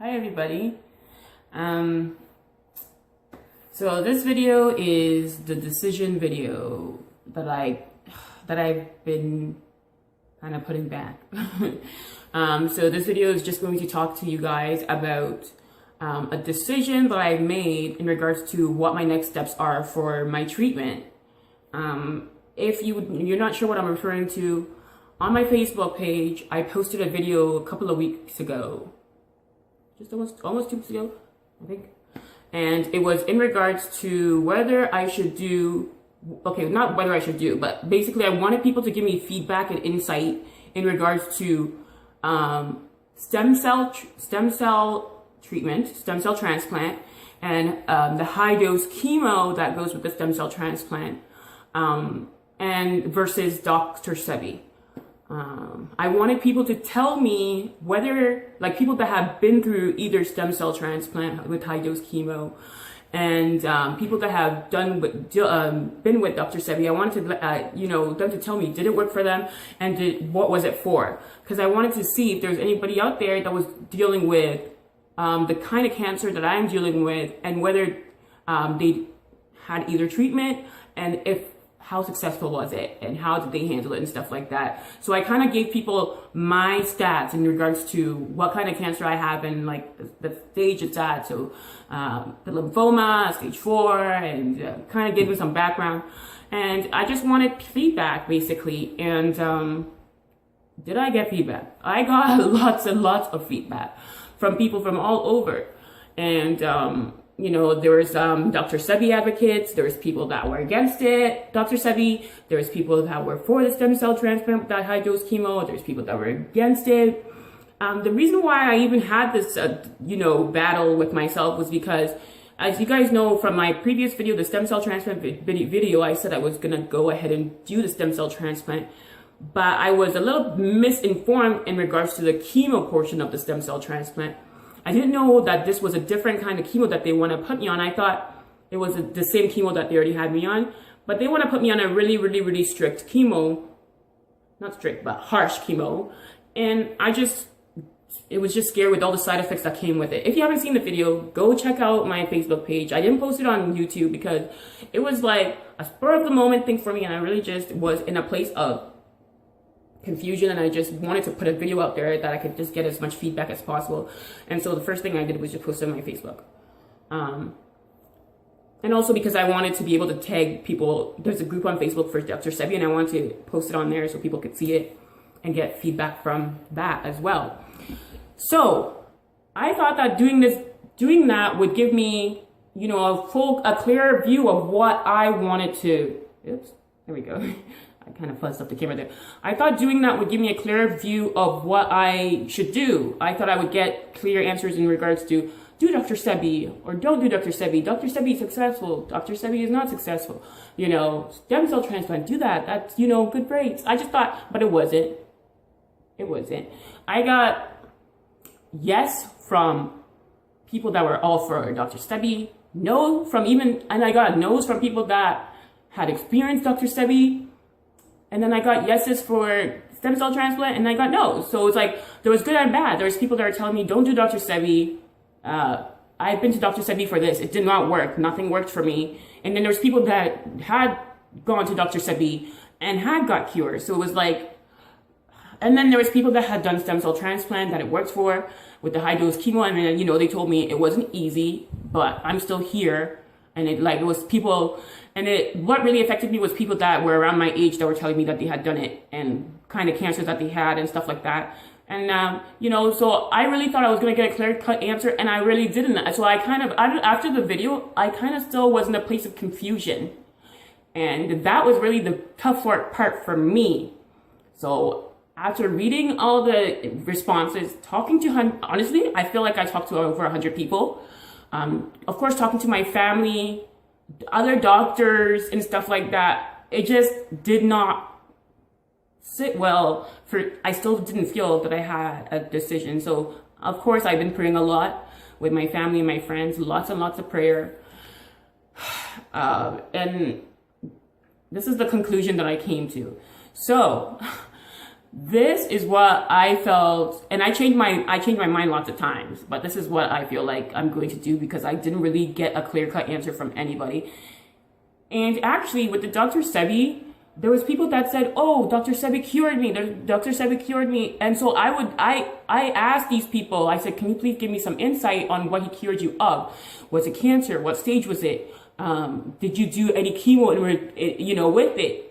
Hi everybody. Um, so this video is the decision video that I've been kind of putting back. So this video is just going to talk to you guys about a decision that I made in regards to what my next steps are for my treatment. If you're not sure what I'm referring to, on my Facebook page, I posted a video a couple of weeks ago. Just almost 2 weeks ago, I think. And it was in regards to whether I should do, not whether I should do, but basically I wanted people to give me feedback and insight in regards to stem cell treatment, stem cell transplant, and the high dose chemo that goes with the stem cell transplant, and versus Dr. Sebi. I wanted people to tell me whether, like people that have been through either stem cell transplant with high dose chemo and people that have been with Dr. Sebi, I wanted to, them to tell me, did it work for them and what was it for? Because I wanted to see if there's anybody out there that was dealing with the kind of cancer that I'm dealing with and whether they had either treatment and how successful was it and how did they handle it and stuff like that. So I kind of gave people my stats in regards to what kind of cancer I have and like the stage it's at. So the lymphoma, stage 4, and kind of gave them some background. And I just wanted feedback basically. And did I get feedback? I got lots and lots of feedback from people from all over. And there was Dr. Sebi advocates, there was people that were against it, Dr. Sebi, there was people that were for the stem cell transplant with that high dose chemo, there's people that were against it. The reason why I even had this, battle with myself was because, as you guys know from my previous video, the stem cell transplant video, I said I was gonna go ahead and do the stem cell transplant, but I was a little misinformed in regards to the chemo portion of the stem cell transplant. I didn't know that this was a different kind of chemo that they want to put me on. I thought it was the same chemo that they already had me on, but they want to put me on a really, really, really strict chemo, not strict, but harsh chemo. And it was just scary with all the side effects that came with it. If you haven't seen the video, go check out my Facebook page. I didn't post it on YouTube because it was like a spur of the moment thing for me. And I really just was in a place of confusion, and I just wanted to put a video out there that I could just get as much feedback as possible. And so the first thing I did was just post it on my Facebook. And also because I wanted to be able to tag people. There's a group on Facebook for Dr. Sebi, and I wanted to post it on there so people could see it and get feedback from that as well. So I thought that doing that would give me, a clearer view of what I wanted to, oops, there we go. I kind of fuzzed up the camera there. I thought doing that would give me a clearer view of what I should do. I thought I would get clear answers in regards to do Dr. Sebi or don't do Dr. Sebi. Dr. Sebi is successful. Dr. Sebi is not successful. Stem cell transplant, do that. That's, good rates. I just thought, but it wasn't. It wasn't. I got yes from people that were all for Dr. Sebi. And I got no's from people that had experienced Dr. Sebi. And then I got yeses for stem cell transplant, and I got no's. So it's like, there was good and bad. There was people that are telling me, don't do Dr. Sebi. I've been to Dr. Sebi for this. It did not work. Nothing worked for me. And then there's people that had gone to Dr. Sebi and had got cured. So it was like, and then there was people that had done stem cell transplant that it worked for with the high dose chemo. And then, they told me it wasn't easy, but I'm still here. And it was people, and what really affected me was people that were around my age that were telling me that they had done it and kind of cancers that they had and stuff like that. And, so I really thought I was going to get a clear cut answer, and I really didn't. So after the video, I kind of still was in a place of confusion. And that was really the tough part for me. So after reading all the responses, honestly, I feel like I talked to over 100 people. Of course, talking to my family, other doctors and stuff like that, it just did not sit well I still didn't feel that I had a decision. So of course I've been praying a lot with my family and my friends, lots and lots of prayer. And this is the conclusion that I came to. So This is what I felt, and I changed my mind lots of times, but this is what I feel like I'm going to do because I didn't really get a clear-cut answer from anybody. And actually, with the Dr. Sebi, there was people that said, "Oh, Dr. Sebi cured me. Dr. Sebi cured me." And so I asked these people. I said, "Can you please give me some insight on what he cured you of? Was it cancer? What stage was it? Did you do any chemo with it?"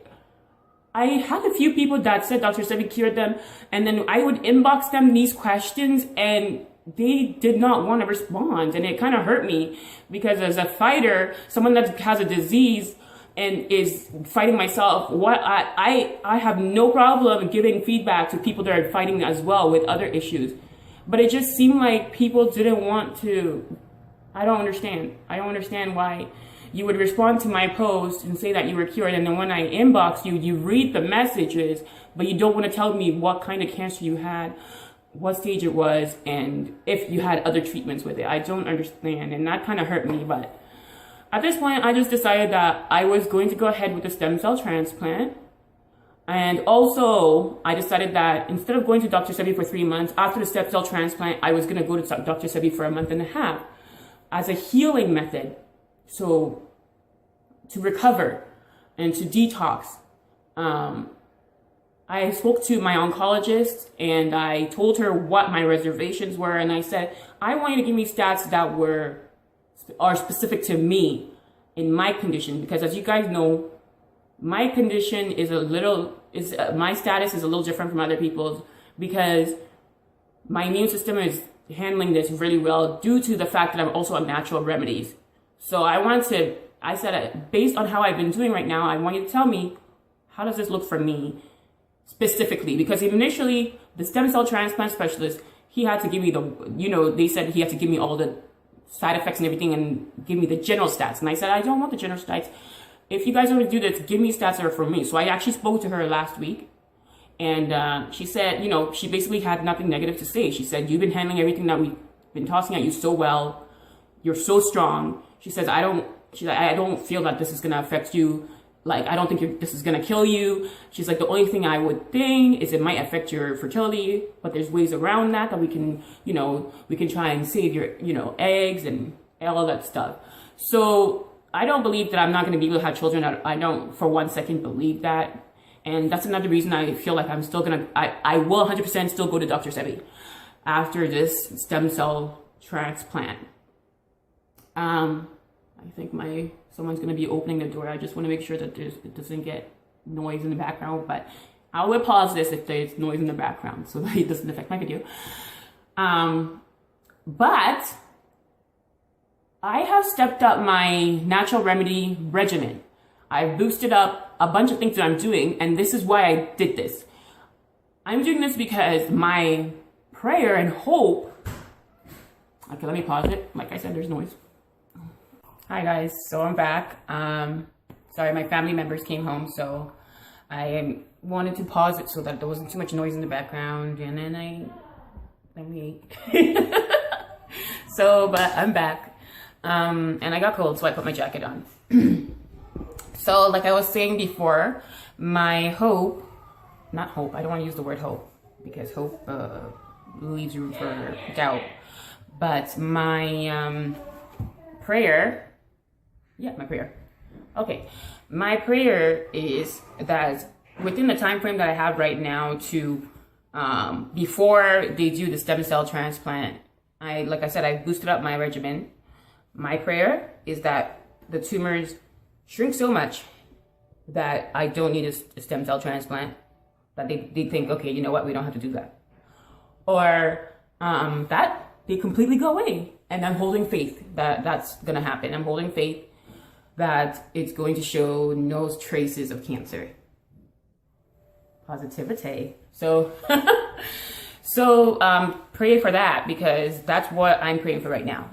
I had a few people that said Dr. Sebi cured them, and then I would inbox them these questions, and they did not want to respond, and it kind of hurt me because as a fighter, someone that has a disease and is fighting myself, I have no problem giving feedback to people that are fighting as well with other issues, but it just seemed like people didn't want to. I don't understand why you would respond to my post and say that you were cured, and then when I inbox you, you read the messages, but you don't want to tell me what kind of cancer you had, what stage it was, and if you had other treatments with it. I don't understand, and that kind of hurt me. But at this point, I just decided that I was going to go ahead with the stem cell transplant. And also, I decided that instead of going to Dr. Sebi for 3 months, after the stem cell transplant, I was going to go to Dr. Sebi for a month and a half as a healing method. So, to recover and to detox. I spoke to my oncologist and I told her what my reservations were, and I said, I want you to give me stats that are specific to me in my condition, because as you guys know, my condition is my status is a little different from other people's because my immune system is handling this really well due to the fact that I'm also on natural remedies. So I said, based on how I've been doing right now, I want you to tell me, how does this look for me specifically? Because initially, the stem cell transplant specialist, he had to give me they said he had to give me all the side effects and everything and give me the general stats. And I said, I don't want the general stats. If you guys want to do this, give me stats that are for me. So I actually spoke to her last week. And she said, she basically had nothing negative to say. She said, you've been handling everything that we've been tossing at you so well. You're so strong. She says, I don't feel that this is going to affect you. Like, I don't think this is going to kill you. She's like, the only thing I would think is it might affect your fertility, but there's ways around that we can, we can try and save your, eggs and all that stuff. So I don't believe that I'm not going to be able to have children. I don't for 1 second believe that. And that's another reason I feel like I'm still going to, I will 100% still go to Dr. Sebi after this stem cell transplant. I think someone's going to be opening the door. I just want to make sure that it doesn't get noise in the background, but I will pause this if there's noise in the background so that it doesn't affect my video. But I have stepped up my natural remedy regimen. I've boosted up a bunch of things that I'm doing, and this is why I did this. I'm doing this because my prayer and hope... Okay, let me pause it. Like I said, there's noise. Hi guys, so I'm back. Sorry, my family members came home, so I wanted to pause it so that there wasn't too much noise in the background, and then but I'm back. And I got cold, so I put my jacket on. So like I was saying before, my hope, not hope, I don't want to use the word hope because hope leaves room for doubt, but my prayer, okay, my prayer is that within the time frame that I have right now to before they do the stem cell transplant, like I said, I boosted up my regimen. My prayer is that the tumors shrink so much that I don't need a stem cell transplant, that they think, okay, you know what, we don't have to do that. Or that they completely go away. And I'm holding faith that that's going to happen. I'm holding faith that it's going to show no traces of cancer. Positivity. So, pray for that, because that's what I'm praying for right now.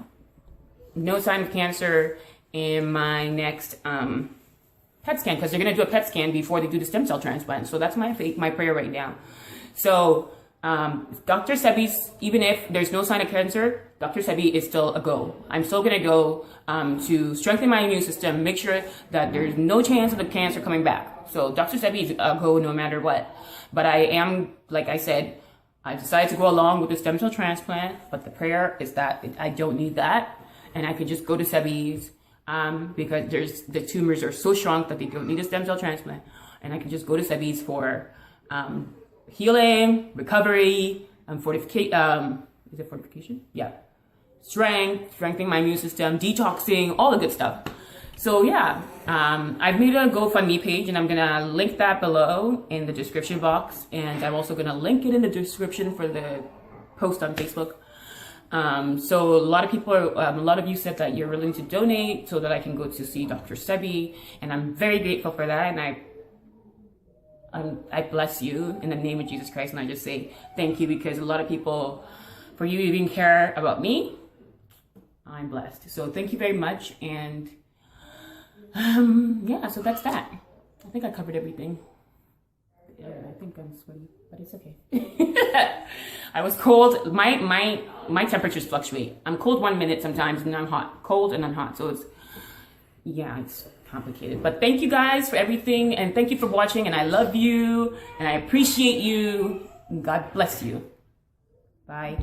No sign of cancer in my next PET scan, because they're going to do a PET scan before they do the stem cell transplant. So that's my faith, my prayer right now. So Dr. Sebi's, even if there's no sign of cancer, Dr. Sebi is still a go. I'm still gonna go to strengthen my immune system, make sure that there's no chance of the cancer coming back. So Dr. Sebi is a go no matter what. But I am, like I said, I decided to go along with the stem cell transplant, but the prayer is that I don't need that, and I could just go to Sebi's because the tumors are so shrunk that they don't need a stem cell transplant, and I can just go to Sebi's for healing, recovery, fortification. Is it fortification? Yeah. Strengthening my immune system, detoxing, all the good stuff. So yeah, I've made a GoFundMe page, and I'm gonna link that below in the description box, and I'm also gonna link it in the description for the post on Facebook. So a lot of you said that you're willing to donate so that I can go to see Dr. Sebi, and I'm very grateful for that, and I bless you in the name of Jesus Christ, and I just say thank you, because a lot of people, for you even care about me, I'm blessed. So thank you very much, and yeah, so that's that. I think I covered everything. Yeah, I think I'm sweaty, but it's okay. I was cold. My temperatures fluctuate. I'm cold 1 minute sometimes, and I'm hot. Cold and I'm hot. So it's complicated. But thank you guys for everything, and thank you for watching, and I love you, and I appreciate you. God bless you. Bye.